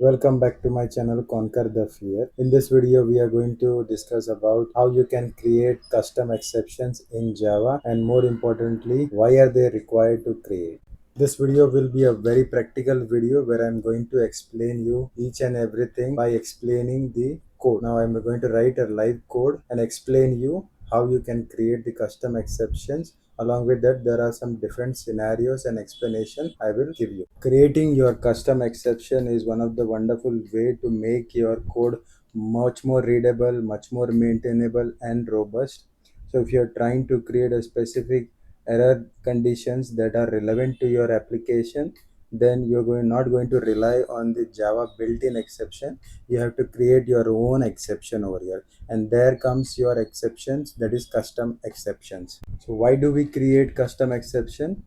Welcome back to my channel Conquer the Fear. In this video we are going to discuss about how you can create custom exceptions in Java, and more importantly why are they required to create. This video will be a very practical video where I'm going to explain you each and everything by explaining the code. Now I'm going to write a live code and explain you how you can create the custom exceptions. Along with that, there are some different scenarios and explanation I will give you. Creating your custom exception is one of the wonderful way to make your code much more readable, much more maintainable and robust. So if you're trying to create a specific error conditions that are relevant to your application, then not going to rely on the Java built-in exception. You have to create your own exception over here, and there comes your exceptions, that is custom exceptions. So why do we create custom exception?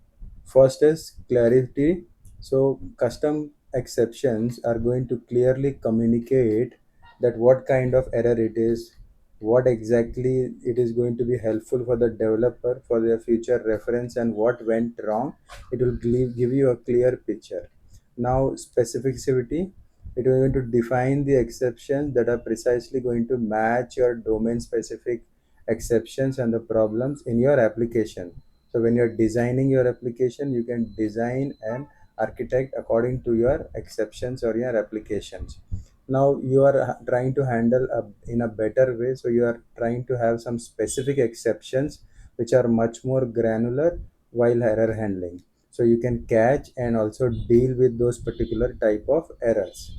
First is clarity. So custom exceptions are going to clearly communicate that what kind of error it is, what exactly it is going to be helpful for the developer for their future reference, and what went wrong. It will give you a clear picture. Now specificity, it is going to define the exceptions that are precisely going to match your domain specific exceptions and the problems in your application. So when you're designing your application, you can design and architect according to your exceptions or your applications. Now you are trying to handle in a better way, so you are trying to have some specific exceptions which are much more granular while error handling, so you can catch and also deal with those particular type of errors.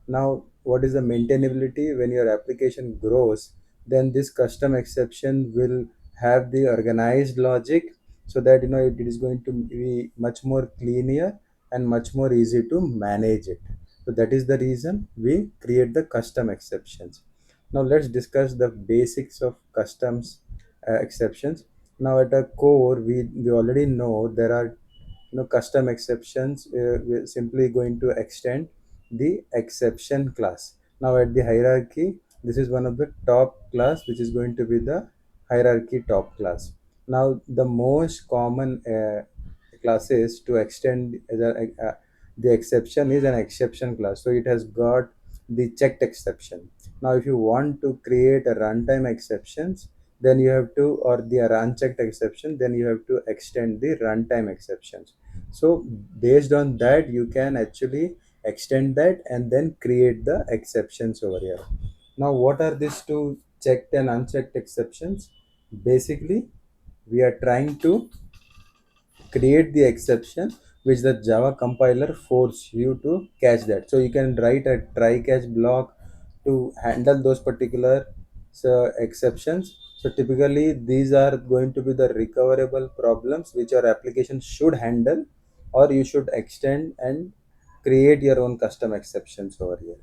Now what is the maintainability? When your application grows, then this custom exception will have the organized logic, so that it is going to be much more cleaner and much more easy to manage it. So that is the reason we create the custom exceptions. Now let's discuss the basics of customs exceptions. Now at a core, we already know there are custom exceptions. We're simply going to extend the exception class. Now at the hierarchy, this is one of the top class, which is going to be the hierarchy top class. Now the most common classes to extend the exception is an exception class. So it has got the checked exception. Now if you want to create a runtime exceptions, then you have to, or the unchecked exception, then you have to extend the runtime exceptions. So based on that, you can actually extend that and then create the exceptions over here. Now what are these two checked and unchecked exceptions? Basically we are trying to create the exception which the Java compiler force you to catch that. So you can write a try catch block to handle those particular exceptions. So typically these are going to be the recoverable problems which your application should handle, or you should extend and create your own custom exceptions over here.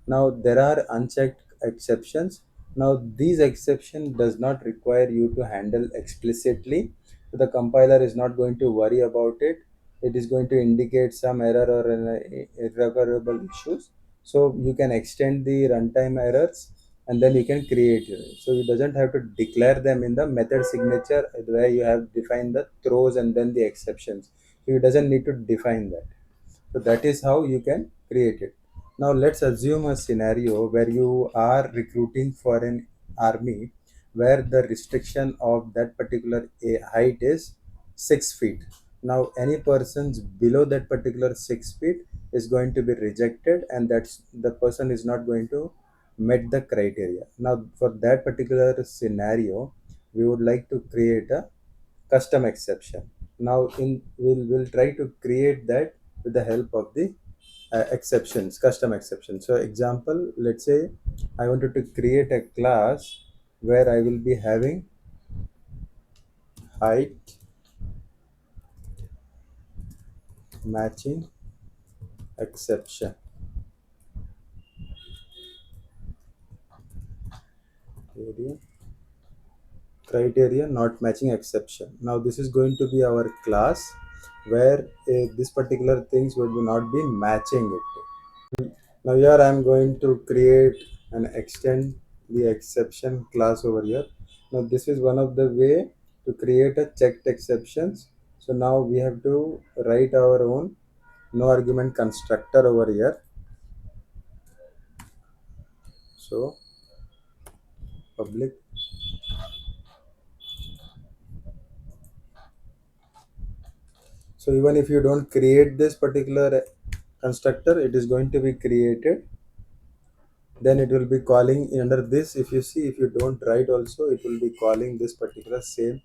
Now there are unchecked exceptions. Now these exception does not require you to handle explicitly. So the compiler is not going to worry about it. It is going to indicate some error or an irrecoverable issues. So you can extend the runtime errors and then you can create it. So you doesn't have to declare them in the method signature where you have defined the throws and then the exceptions. So you doesn't need to define that. So that is how you can create it. Now let's assume a scenario where you are recruiting for an army where the restriction of that particular height is 6 feet. Now any persons below that particular 6 feet is going to be rejected, and that's the person is not going to met the criteria. Now for that particular scenario, we would like to create a custom exception. Now we'll try to create that with the help of the exceptions, custom exceptions. So example, let's say I wanted to create a class where I will be having height matching exception area, criteria not matching exception. Now this is going to be our class where this particular things would not be matching it. Now here I am going to create and extend the exception class over here. Now this is one of the way to create a checked exceptions. So now we have to write our own no argument constructor over here. So public. So even if you don't create this particular constructor, it is going to be created. Then it will be calling under this. If you see, if you don't write also, it will be calling this particular same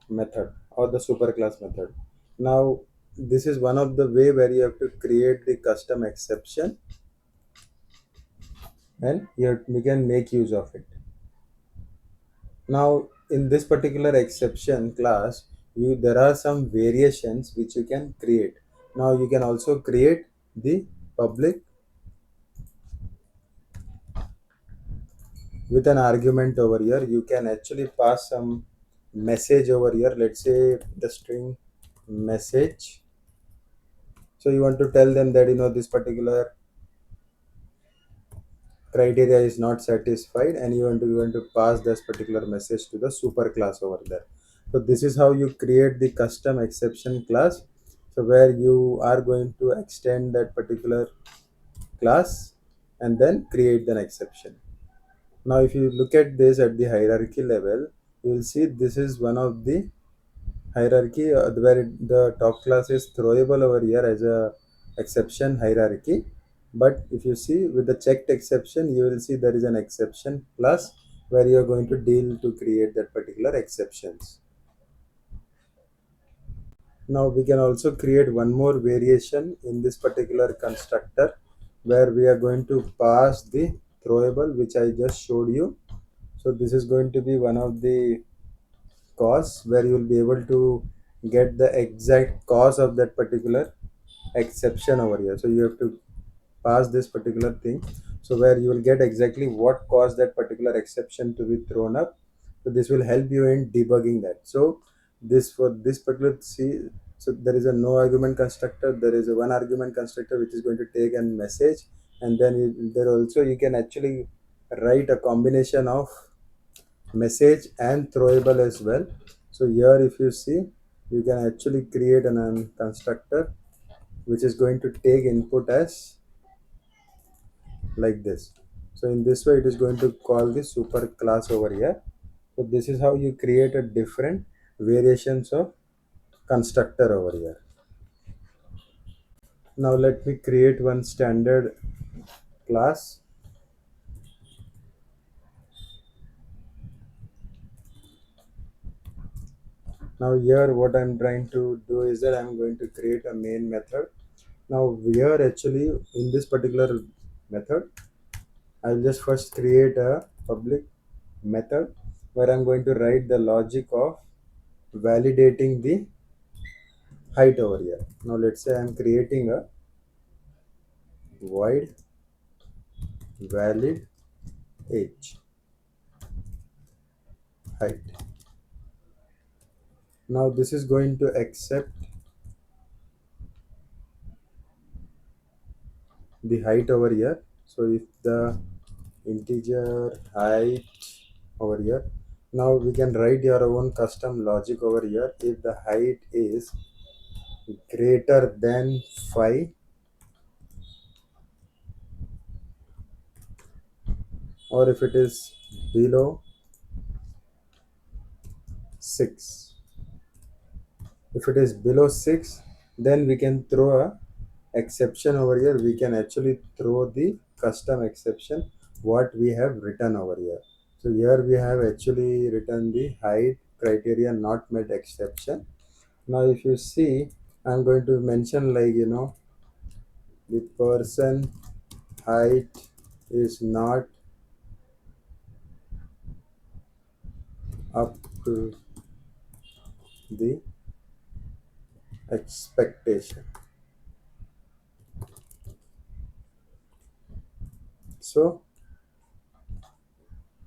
method or the superclass method. Now this is one of the way where you have to create the custom exception, and we can make use of it. Now in this particular exception class, there are some variations which you can create. Now you can also create the public with an argument over here. You can actually pass some message over here. Let's say the string message. So you want to tell them that this particular criteria is not satisfied, and you want to pass this particular message to the super class over there. So this is how you create the custom exception class. So where you are going to extend that particular class and then create an exception. Now if you look at this at the hierarchy level, you will see this is one of the hierarchy where the top class is throwable over here as a exception hierarchy. But if you see with the checked exception, you will see there is an exception class where you are going to deal to create that particular exceptions. Now we can also create one more variation in this particular constructor where we are going to pass the throwable which I just showed you. So this is going to be one of the cause where you will be able to get the exact cause of that particular exception over here. So you have to pass this particular thing, so where you will get exactly what caused that particular exception to be thrown up. So this will help you in debugging that. So this for this particular see, so there is a no argument constructor, there is a one argument constructor which is going to take a message, and then there also you can actually write a combination of message and throwable as well. So here if you see, you can actually create an constructor which is going to take input as like this. So in this way it is going to call the super class over here. So this is how you create a different variations of constructor over here. Now let me create one standard class. Now here what I'm trying to do is that I'm going to create a main method. Now here actually in this particular method, I'll just first create a public method where I'm going to write the logic of validating the height over here. Now let's say I'm creating a void valid age height. Now this is going to accept the height over here. So if the integer height over here, now we can write your own custom logic over here. If the height is greater than 5, or if it is below 6. If it is below 6, then we can throw a exception over here. We can actually throw the custom exception what we have written over here. So here we have actually written the height criteria not met exception. Now if you see, I'm going to mention like the person height is not up to the expectation. So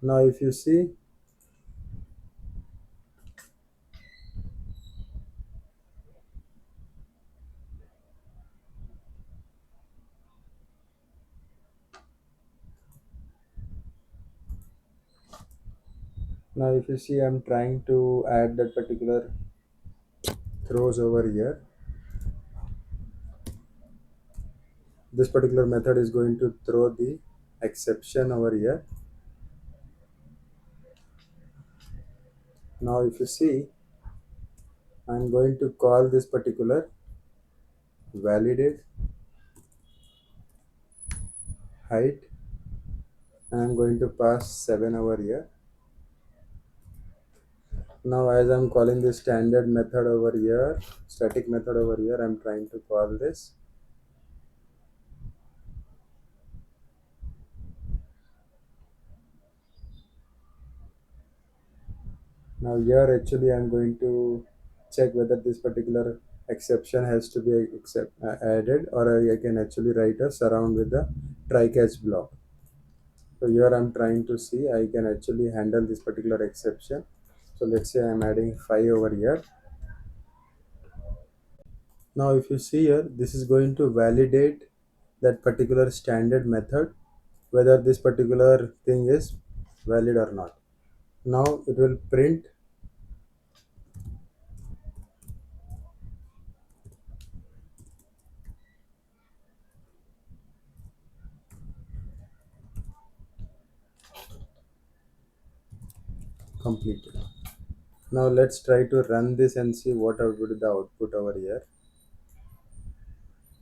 now if you see, I'm trying to add that particular throws over here. This particular method is going to throw the exception over here. Now if you see, I'm going to call this particular validate height, and I'm going to pass 7 over here. Now as I'm calling this standard method over here, static method over here, I'm trying to call this. Now here actually I'm going to check whether this particular exception has to be added, or I can actually write a surround with the try catch block. So here I'm trying to see I can actually handle this particular exception. So let's say I'm adding 5 over here. Now if you see here, this is going to validate that particular standard method, whether this particular thing is valid or not. Now it will print completed. Now let's try to run this and see what would be the output over here.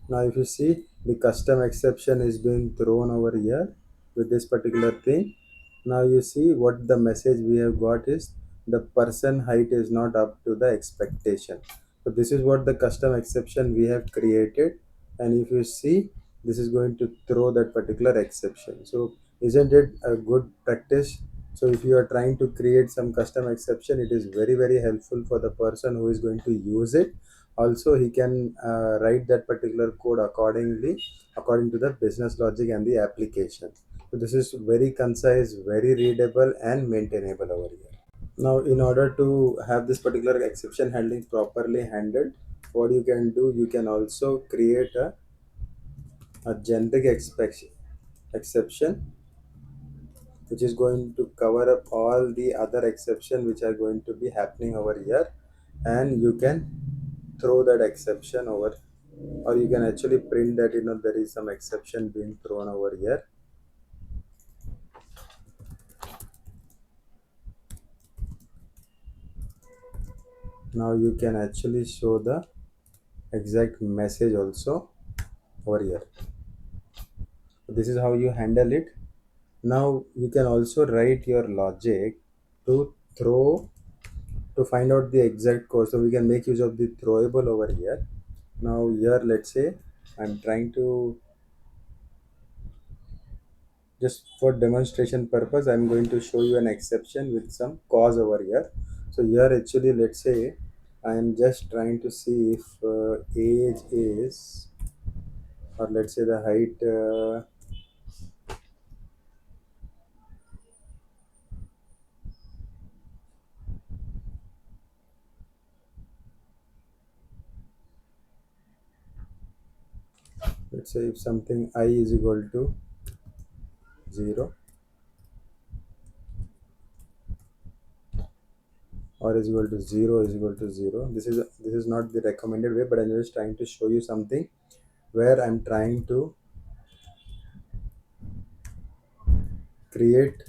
Now if you see, the custom exception is being thrown over here with this particular thing. Now you see what the message we have got is the person height is not up to the expectation. So this is what the custom exception we have created, and if you see, this is going to throw that particular exception. So isn't it a good practice? So if you are trying to create some custom exception, it is very helpful for the person who is going to use it. Also he can write that particular code accordingly, according to the business logic and the application. So this is very concise, very readable and maintainable over here. Now in order to have this particular exception handling properly handled, what you can do, you can also create a generic exception which is going to cover up all the other exception which are going to be happening over here, and you can throw that exception over, or you can actually print that there is some exception being thrown over here. Now you can actually show the exact message also over here. This is how you handle it. Now you can also write your logic to throw, to find out the exact code, so we can make use of the throwable over here. Now here let's say I'm trying to, just for demonstration purpose, I'm going to show you an exception with some cause over here. So here actually let's say I'm just trying to see if age is, or let's say the height, let's say if something I is equal to 0 or is equal to 0 is equal to 0. This is not the recommended way, but I'm just trying to show you something where I'm trying to create,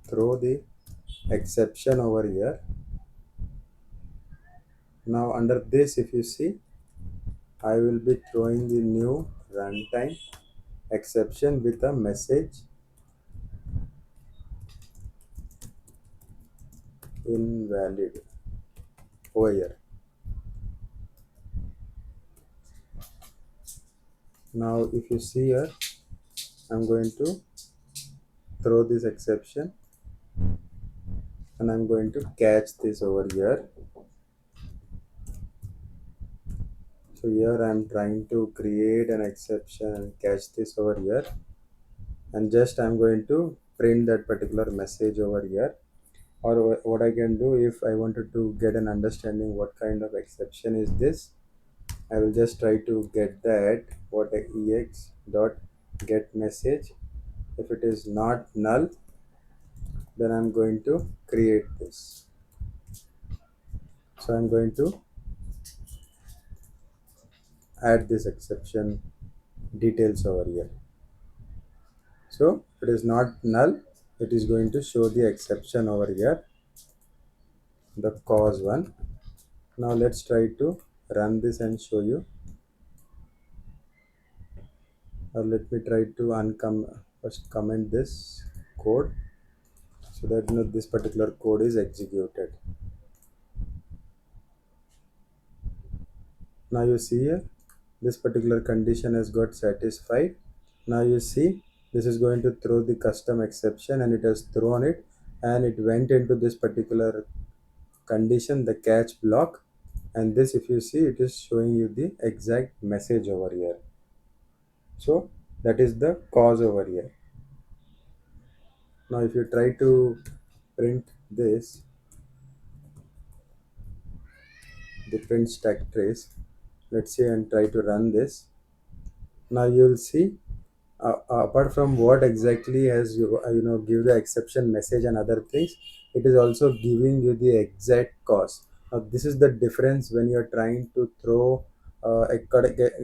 throw the exception over here. Now under this, if you see, I will be throwing the new runtime exception with a message invalid over here. Now if you see here, I'm going to throw this exception and I'm going to catch this over here. So here I'm trying to create an exception and catch this over here, and just I'm going to print that particular message over here. Or what I can do, if I wanted to get an understanding what kind of exception is this, I will just try to get that what a ex dot get message. If it is not null, then I'm going to create this. So I'm going to add this exception details over here. So it is not null, it is going to show the exception over here, the cause one. Now let's try to run this and show you, or let me try to first comment this code so that this particular code is executed. Now you see here, this particular condition has got satisfied. Now you see, this is going to throw the custom exception, and it has thrown it, and it went into this particular condition, the catch block. And this, if you see, it is showing you the exact message over here. So that is the cause over here. Now if you try to print this, the print stack trace, let's say, and try to run this. Now you will see, apart from what exactly has give the exception message and other things, it is also giving you the exact cause. Now this is the difference when you are trying to throw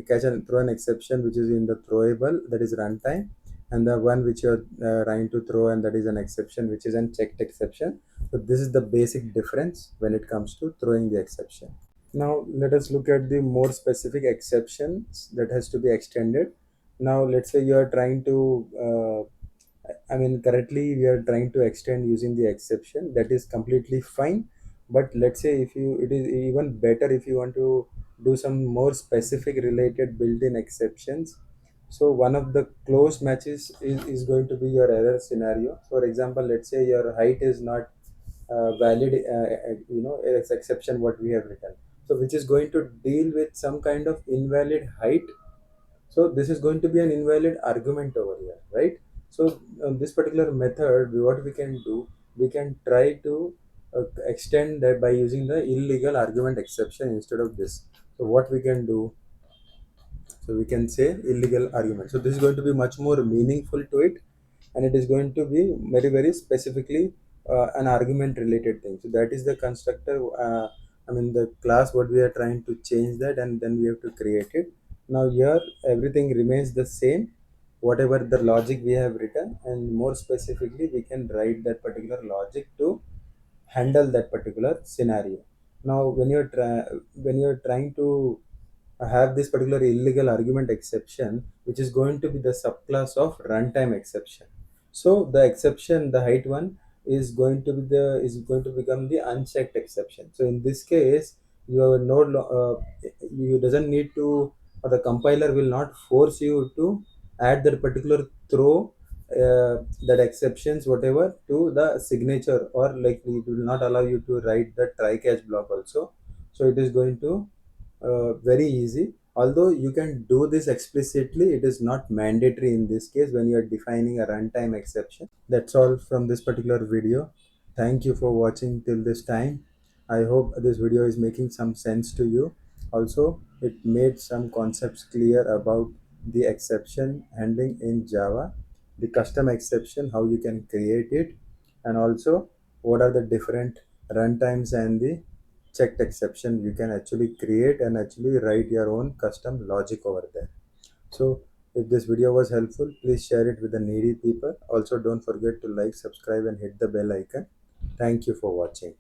catch and throw an exception which is in the throwable, that is runtime, and the one which you are trying to throw, and that is an exception which is an checked exception. So this is the basic difference when it comes to throwing the exception. Now let us look at the more specific exceptions that has to be extended. Now let's say you are trying to currently we are trying to extend using the exception, that is completely fine. But let's say if you, it is even better if you want to do some more specific related built-in exceptions. So one of the close matches is going to be your error scenario. For example, let's say your height is not valid, it's exception what we have written, so which is going to deal with some kind of invalid height. So this is going to be an invalid argument over here, right? So this particular method, what we can do, we can try to extend that by using the illegal argument exception instead of this. So what we can do, so we can say illegal argument. So this is going to be much more meaningful to it, and it is going to be very very specifically an argument related thing. So that is the constructor. The class what we are trying to change that, and then we have to create it. Now here everything remains the same, whatever the logic we have written, and more specifically we can write that particular logic to handle that particular scenario. Now when you're trying to have this particular illegal argument exception, which is going to be the subclass of runtime exception. So the exception, the height one, is going to become the unchecked exception. So in this case, you are you doesn't need to, or the compiler will not force you to add that particular throw, that exceptions whatever to the signature, or like it will not allow you to write the try catch block also. So it is going to very easy. Although you can do this explicitly, it is not mandatory in this case when you are defining a runtime exception. That's all from this particular video. Thank you for watching till this time. I hope this video is making some sense to you. Also, it made some concepts clear about the exception handling in Java, the custom exception, how you can create it, and also what are the different runtimes and the checked exception you can actually create and actually write your own custom logic over there. So if this video was helpful, please share it with the needy people. Also don't forget to like, subscribe and hit the bell icon. Thank you for watching.